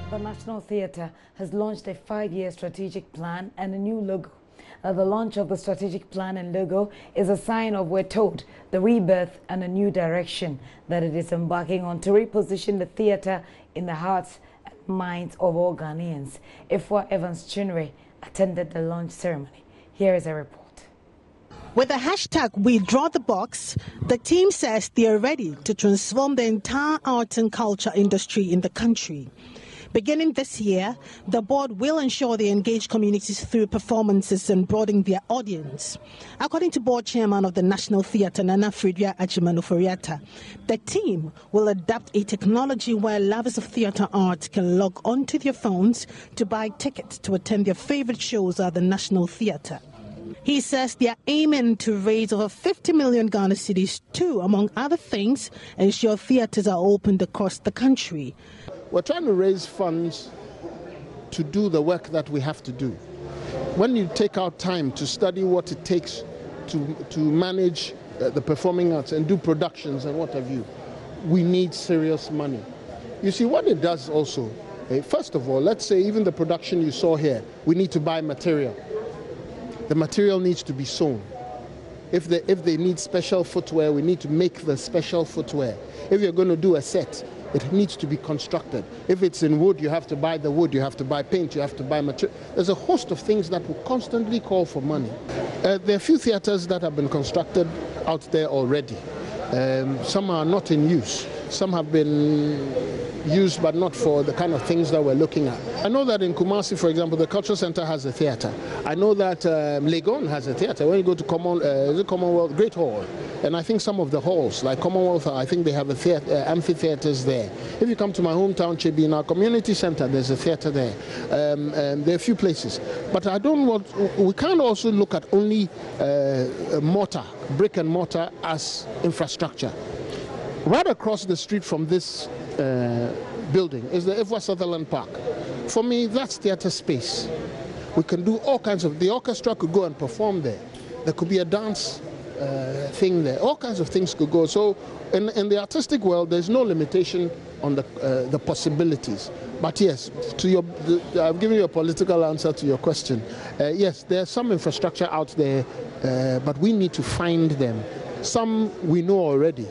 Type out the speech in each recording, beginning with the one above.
The National Theatre has launched a 5-year strategic plan and a new logo. The launch of the strategic plan and logo is a sign of, we're told, the rebirth and a new direction that it is embarking on to reposition the theatre in the hearts and minds of all Ghanaians. Ifwa Evans Chinwe attended the launch ceremony. Here is a report. With the hashtag #WeDrawTheBox, the team says they are ready to transform the entire arts and culture industry in the country. Beginning this year, the board will ensure they engage communities through performances and broaden their audience. According to board chairman of the National Theatre, Nana Fridua Ajimanuforiata, the team will adapt a technology where lovers of theatre art can log onto their phones to buy tickets to attend their favorite shows at the National Theatre. He says they are aiming to raise over 50 million Ghana cedis to, among other things, ensure theatres are opened across the country. We're trying to raise funds to do the work that we have to do. When you take out time to study what it takes to manage the performing arts and do productions and what have you, we need serious money. You see, what it does also, first of all, let's say even the production you saw here, we need to buy material. The material needs to be sewn. If they need special footwear, we need to make the special footwear. If you're going to do a set, it needs to be constructed. If it's in wood, you have to buy the wood, you have to buy paint, you have to buy material. There's a host of things that will constantly call for money. There are a few theatres that have been constructed out there already. Some are not in use. Some have been used but not for the kind of things that we're looking at. I know that in Kumasi, for example, the Cultural Center has a theatre. I know that Legon has a theatre. When you go to Commonwealth Great Hall, and I think some of the halls, like Commonwealth, I think they have amphitheatres there. If you come to my hometown, Chebi, in our community centre, there's a theatre there. There are a few places. But we can't also look at only brick and mortar as infrastructure. Right across the street from this building is the Ifwa Sutherland Park. For me, that's theatre space. We can do all kinds of, the orchestra could go and perform there. There could be a dance thing there. All kinds of things could go. So in the artistic world, there's no limitation on the possibilities. But yes, I've given you a political answer to your question. Yes, there's some infrastructure out there, but we need to find them. Some we know already.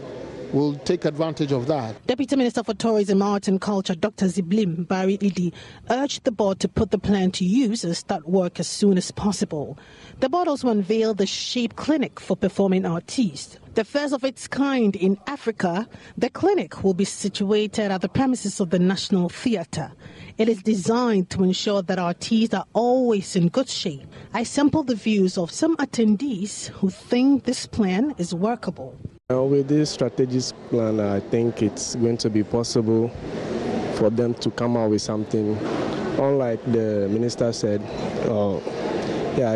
We'll take advantage of that. Deputy Minister for Tourism, Art and Culture, Dr. Ziblim Barry Idi, urged the board to put the plan to use and start work as soon as possible. The board also unveiled the Shape Clinic for performing artists. The first of its kind in Africa, the clinic will be situated at the premises of the National Theatre. It is designed to ensure that artists are always in good shape. I sampled the views of some attendees who think this plan is workable. With this strategic plan, I think it's going to be possible for them to come out with something. Unlike the minister said,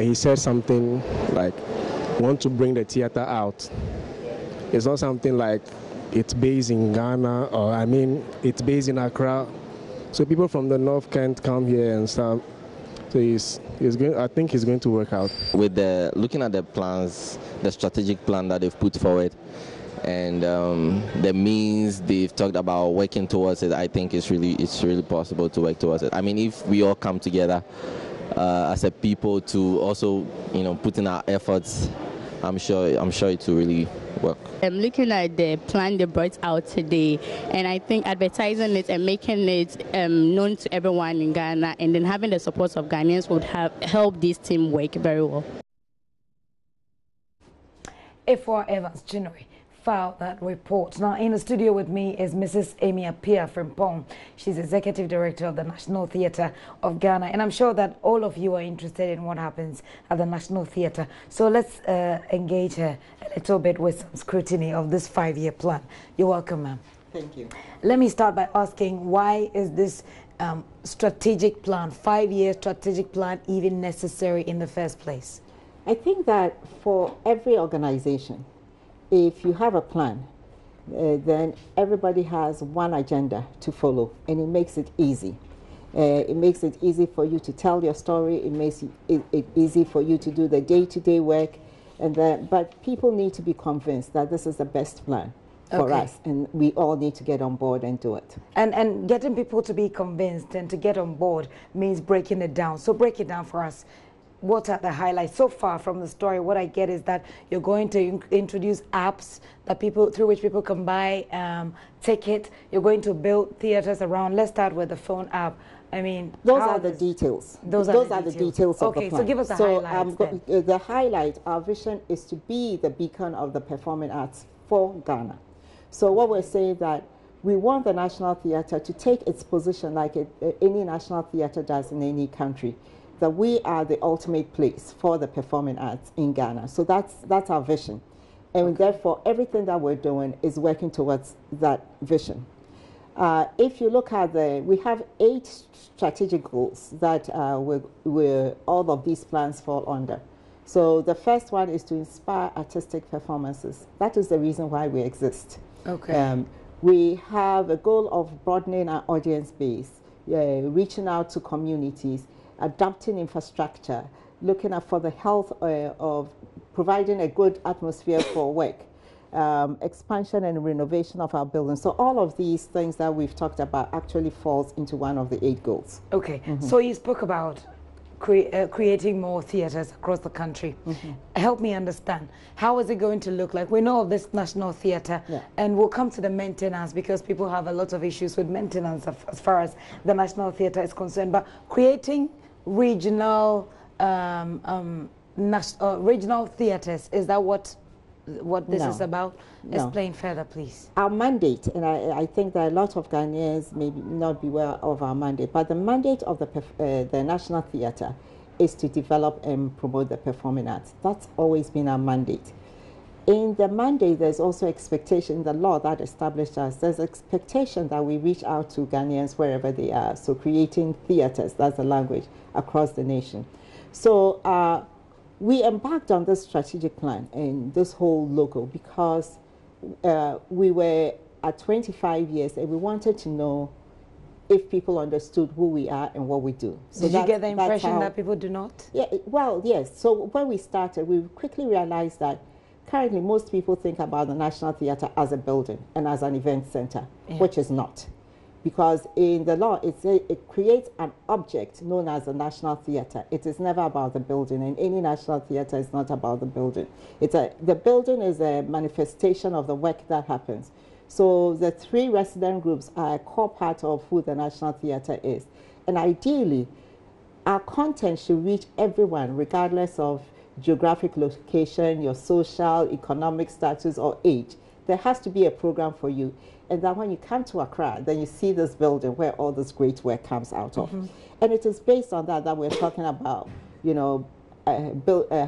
he said something like, want to bring the theater out. It's not something like it's based in Ghana, or it's based in Accra. So people from the north can't come here and stuff. So I think it's going to work out. With looking at the plans, the strategic plan that they've put forward, and the means they've talked about working towards it, I think it's really possible to work towards it. I mean, if we all come together as a people to also, put in our efforts, I'm sure it will really work. I'm looking at the plan they brought out today, and I think advertising it and making it known to everyone in Ghana, and then having the support of Ghanaians would help this team work very well. Ifwa Evans Chinwe filed that report. Now, in the studio with me is Mrs. Amy Apia from Pong. She's Executive Director of the National Theatre of Ghana, and I'm sure that all of you are interested in what happens at the National Theatre. So let's engage her a little bit with some scrutiny of this 5-year plan. You're welcome, ma'am. Thank you. Let me start by asking, why is this strategic plan, 5-year strategic plan, even necessary in the first place? I think that for every organization, if you have a plan, then everybody has one agenda to follow, and it makes it easy. It makes it easy for you to tell your story. It makes it easy for you to do the day-to-day work. But people need to be convinced that this is the best plan. for us, and we all need to get on board and do it. And getting people to be convinced and to get on board means breaking it down. So break it down for us. What are the highlights so far from the story? What I get is that you're going to introduce apps that through which people can buy tickets. You're going to build theaters around. Let's start with the phone app. I mean, those are the details. Those are the details of the plan. So give us the highlights. The highlight, our vision is to be the beacon of the performing arts for Ghana. So what we're saying that we want the National Theatre to take its position like any national theatre does in any country, that we are the ultimate place for the performing arts in Ghana. So that's our vision. And therefore, everything that we're doing is working towards that vision. If you look at we have 8 strategic goals that all of these plans fall under. So the first one is to inspire artistic performances. That is the reason why we exist. Okay. We have a goal of broadening our audience base, reaching out to communities, adapting infrastructure, looking out for the health of providing a good atmosphere for work, expansion and renovation of our buildings. So all of these things that we've talked about actually falls into one of the 8 goals. Okay, so you spoke about creating more theaters across the country. Help me understand, how is it going to look like? We know of this National Theatre, and we'll come to the maintenance because people have a lot of issues with maintenance as far as the National Theatre is concerned. But creating regional regional theatres, is that what this is about? Explain further, please. Our mandate, and I think that a lot of Ghanaians may not be aware of our mandate, but the mandate of the National Theatre is to develop and promote the performing arts. That's always been our mandate. In the mandate, there's also expectation in the law that established us. There's expectation that we reach out to Ghanaians wherever they are. So creating theatres, that's the language, across the nation. So we embarked on this strategic plan and this whole logo because we were at 25 years and we wanted to know if people understood who we are and what we do. So did you get the impression that people do not? Yeah, well, yes. So when we started, we quickly realized that currently most people think about the National Theatre as a building and as an event center, which is not. Because in the law, it creates an object known as the National Theatre. It is never about the building, and any national theatre is not about the building. The building is a manifestation of the work that happens. So the 3 resident groups are a core part of who the National Theatre is. And ideally, our content should reach everyone, regardless of geographic location, your social, economic status, or age. There has to be a program for you. And then when you come to Accra, then you see this building where all this great work comes out of. And it is based on that we're talking about, you know,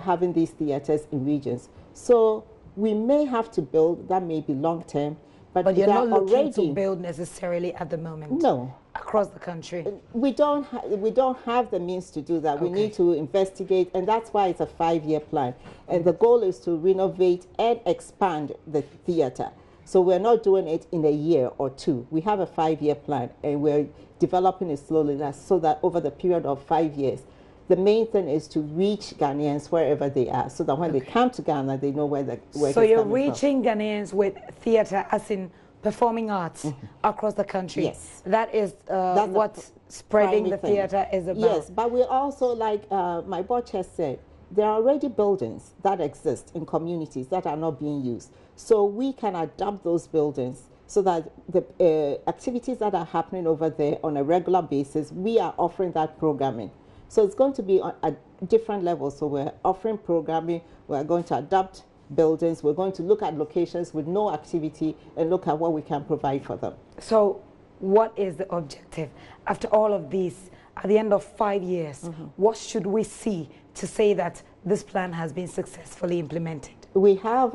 having these theatres in regions. So we may have to build, that may be long term, but you're not looking to build necessarily at the moment? No. Across the country? We don't have the means to do that. We need to investigate, and that's why it's a 5-year plan. And the goal is to renovate and expand the theatre. So we're not doing it in a year or 2. We have a 5-year plan, and we're developing it slowly so that over the period of 5 years, the main thing is to reach Ghanaians wherever they are, so that when they come to Ghana, they know where the work is coming from. So you're reaching Ghanaians with theatre, as in performing arts, across the country. Yes. That is what spreading the theatre is about. Yes, but we also, like my board chair said, there are already buildings that exist in communities that are not being used. So we can adapt those buildings so that the activities that are happening over there on a regular basis, we are offering that programming. So it's going to be on a different level. So we're offering programming, we're going to adapt buildings, we're going to look at locations with no activity and look at what we can provide for them. So what is the objective? After all of these, at the end of 5 years, what should we see to say that this plan has been successfully implemented? We have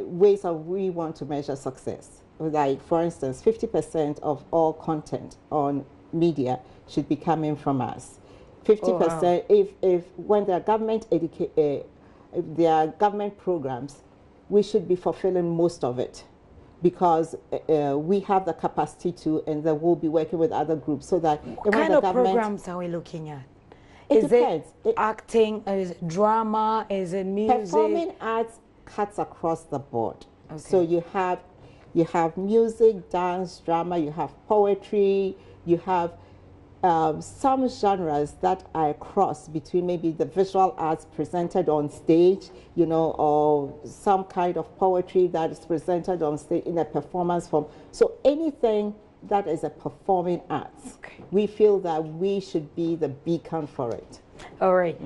ways of we want to measure success. Like, for instance, 50% of all content on media should be coming from us. 50%, if when there are government programs, we should be fulfilling most of it, because we have the capacity to, and then we'll be working with other groups so that what kind of programs are we looking at? It depends. Acting? Is it drama? Is it music? Performing arts cuts across the board. So you have You have music, dance, drama, you have poetry, you have some genres that are a cross between maybe the visual arts presented on stage, you know, or some kind of poetry that is presented on stage in a performance form. So anything that is a performing arts, we feel that we should be the beacon for it. All right.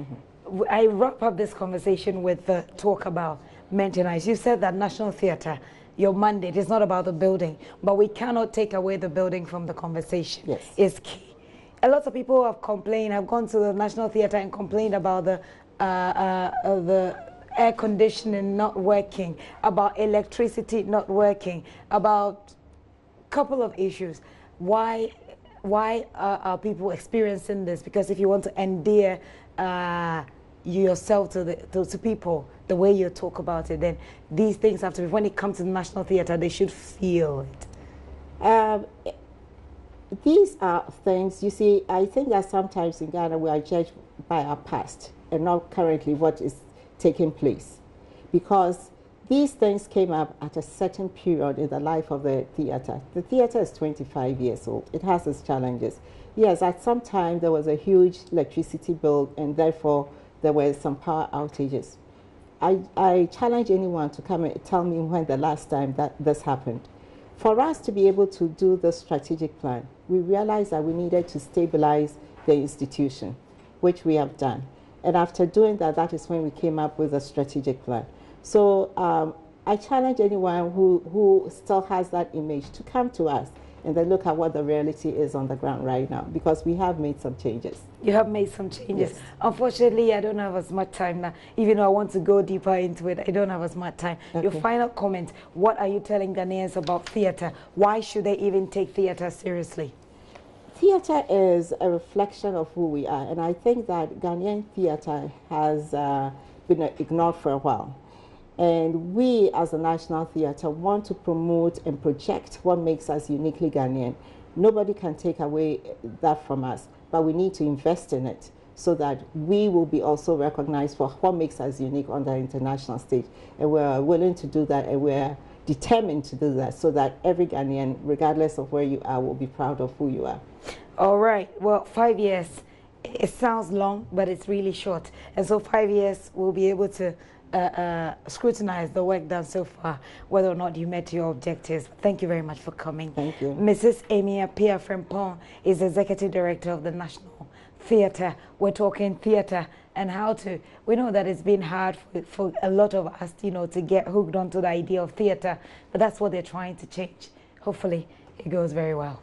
I wrap up this conversation with the talk about maintenance. You said that National Theatre, your mandate is not about the building, but we cannot take away the building from the conversation. Yes. It's key. A lot of people have complained, have gone to the National Theatre and complained about the air conditioning not working, about electricity not working, about a couple of issues. Why are people experiencing this? Because if you want to endear yourself to people, the way you talk about it, then these things have to be, when it comes to the National Theatre, they should feel it. These are things, you see, I think that sometimes in Ghana we are judged by our past and not currently what is taking place. Because these things came up at a certain period in the life of the theatre. The theatre is 25 years old. It has its challenges. Yes, at some time there was a huge electricity bill and therefore there were some power outages. I challenge anyone to come and tell me when the last time that this happened. For us to be able to do the strategic plan, we realized that we needed to stabilize the institution, which we have done. And after doing that, that is when we came up with a strategic plan. So I challenge anyone who still has that image to come to us and then look at what the reality is on the ground right now, because we have made some changes. You have made some changes. Yes. Unfortunately, I don't have as much time now. Even though I want to go deeper into it, I don't have as much time. Okay. Your final comment, what are you telling Ghanaians about theatre? Why should they even take theatre seriously? Theatre is a reflection of who we are, and I think that Ghanaian theatre has been ignored for a while. And we, as a National Theatre, want to promote and project what makes us uniquely Ghanaian. Nobody can take away that from us, but we need to invest in it so that we will be also recognized for what makes us unique on the international stage. And we're willing to do that, and we're determined to do that so that every Ghanaian, regardless of where you are, will be proud of who you are. All right. Well, 5 years, it sounds long, but it's really short. And so 5 years, we'll be able to scrutinize the work done so far, whether or not you met your objectives. Thank you very much for coming. Thank you. Mrs. Amy Appiah Frimpong is Executive Director of the National Theatre. We're talking theatre and how to, we know that it's been hard for a lot of us, you know, to get hooked onto the idea of theatre, but that's what they're trying to change. Hopefully, it goes very well.